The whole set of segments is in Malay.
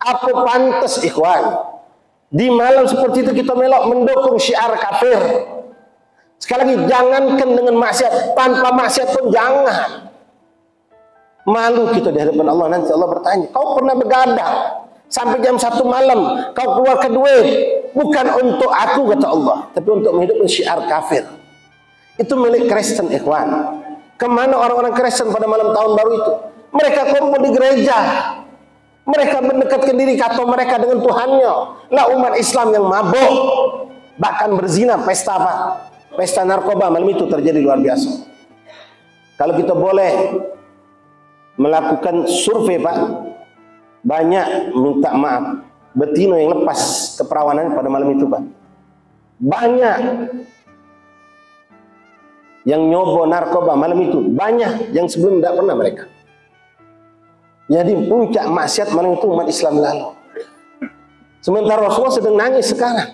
Apa pantas ikhwan di malam seperti itu kita melok mendukung syiar kafir? Sekali lagi, jangankan dengan maksiat, tanpa maksiat pun jangan. Malu kita di hadapan Allah, nanti Allah bertanya, kau pernah begadang sampai jam 1 malam, kau keluarkan duit, bukan untuk aku kata Allah, tapi untuk menghidupkan syiar kafir. Itu milik Kristen ikhwan. Kemana orang-orang Kristen pada malam tahun baru itu? Mereka kumpul di gereja, mereka mendekatkan diri kata mereka dengan Tuhannya. Lah umat Islam yang mabuk, bahkan berzina, pesta apa? Pesta narkoba malam itu terjadi luar biasa. Kalau kita boleh melakukan survei Pak, banyak minta maaf betina yang lepas keperawanan pada malam itu Pak. Banyak yang nyoba narkoba malam itu, banyak yang sebelum tidak pernah mereka. Jadi puncak maksiat malam itu umat Islam lalu. Sementara Rasulullah sedang nangis sekarang.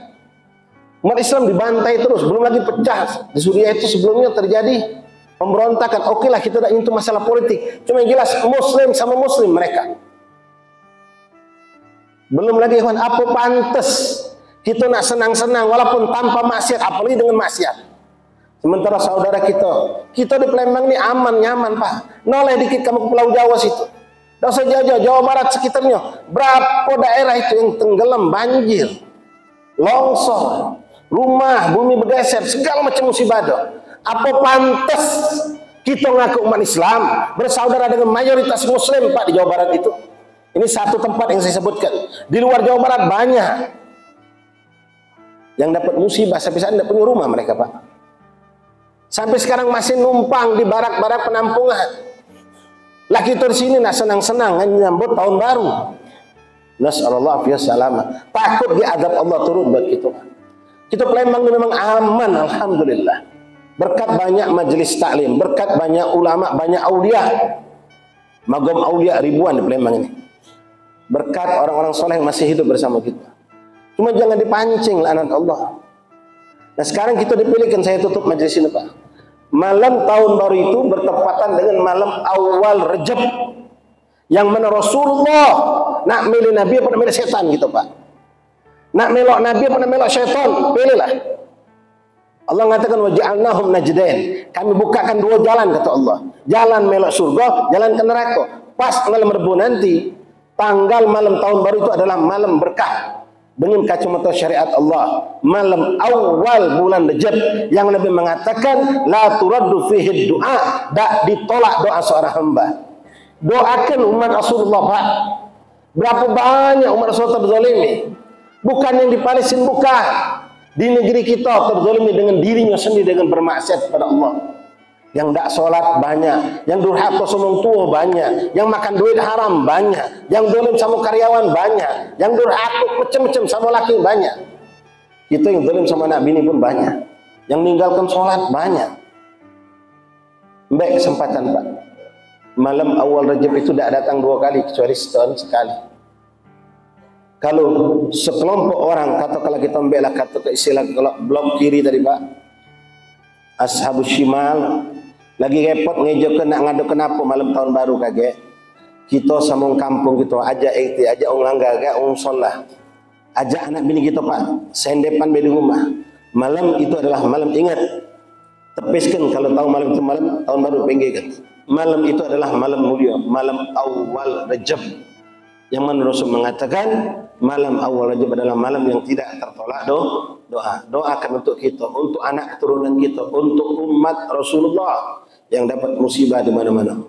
Umat Islam dibantai terus, belum lagi pecah. Di Suriah itu sebelumnya terjadi pemberontakan. Oke lah, kita tidak nyentuh masalah politik. Cuma yang jelas Muslim sama Muslim mereka. Belum lagi ikhwan, apa pantas kita nak senang-senang walaupun tanpa maksiat, apalagi dengan maksiat. Sementara saudara kita di Palembang ini aman, nyaman Pak. Noleh dikit kamu ke Pulau Jawa situ. Tidak usah jauh-jauh, Jawa Barat sekitarnya. Berapa daerah itu yang tenggelam, banjir, longsor, rumah, bumi bergeser, segala macam musibah ada. Apa pantas kita ngaku umat Islam bersaudara dengan mayoritas Muslim Pak di Jawa Barat itu? Ini satu tempat yang saya sebutkan. Di luar Jawa Barat banyak yang dapat musibah sampai saat tidak punya rumah mereka Pak. Sampai sekarang masih numpang di barak-barak penampungan. Lah kita di sini nak senang-senang menyambut tahun baru. Nasallallahu alaihi wasallam. Takut diazab Allah turun buat kita. Kita Palembang ini memang aman, alhamdulillah. Berkat banyak majelis taklim, berkat banyak ulama, banyak aulia. Magom aulia ribuan di Palembang ini. Berkat orang-orang soleh yang masih hidup bersama kita. Cuma jangan dipancing laknat Allah. Nah sekarang kita dipilihkan, saya tutup majelis ini Pak. Malam tahun baru itu bertepatan dengan malam awal Rajab, yang mana Rasulullah nak milih Nabi apa nak milih setan gitu Pak. Nak melok Nabi apa nak melok syaitan, pilihlah. Allah mengatakan waja'alnahum najdain, kami bukakan dua jalan kata Allah, jalan melok surga, jalan ke neraka. Pas malam Rebu nanti, tanggal malam tahun baru itu adalah malam berkah dengan kacamata syariat Allah, malam awal bulan Rajab yang Nabi mengatakan la turaddu fihi doa, tak ditolak doa seorang hamba. Doakan umat Rasulullah Pak. Berapa banyak umat Rasulullah terzalimi, bukan yang di Palestina, bukan di negeri kita terzalimi dengan dirinya sendiri dengan bermaksiat kepada Allah. Yang tidak sholat banyak, yang durhaka sama orang tua banyak, yang makan duit haram banyak, yang zalim sama karyawan banyak, yang durhaka macam-macam sama laki banyak. Kita yang zalim sama anak bini pun banyak, yang meninggalkan sholat banyak. Baik kesempatan Pak, malam awal Rajab itu tidak datang dua kali, kecuali setahun sekali. Kalau sekelompok orang, katakanlah kita ambillah kata istilah blok kiri tadi Pak, ashabus shimal, lagi repot ngejokan nak ngadu kenapa malam tahun baru kage. Kita sama kampung kita ajak ajak orang langgar, orang sholah, ajak anak bini kita Pak, sendepan di rumah. Malam itu adalah malam ingat. Tepiskan kalau tahu malam itu malam tahun baru pinggirkan. Malam itu adalah malam mulia, malam awal Rajab. Yang mana Rasul mengatakan malam awal Rajab adalah malam yang tidak tertolak doa. Doakan untuk kita, untuk anak keturunan kita, untuk umat Rasulullah yang dapat musibah di mana-mana.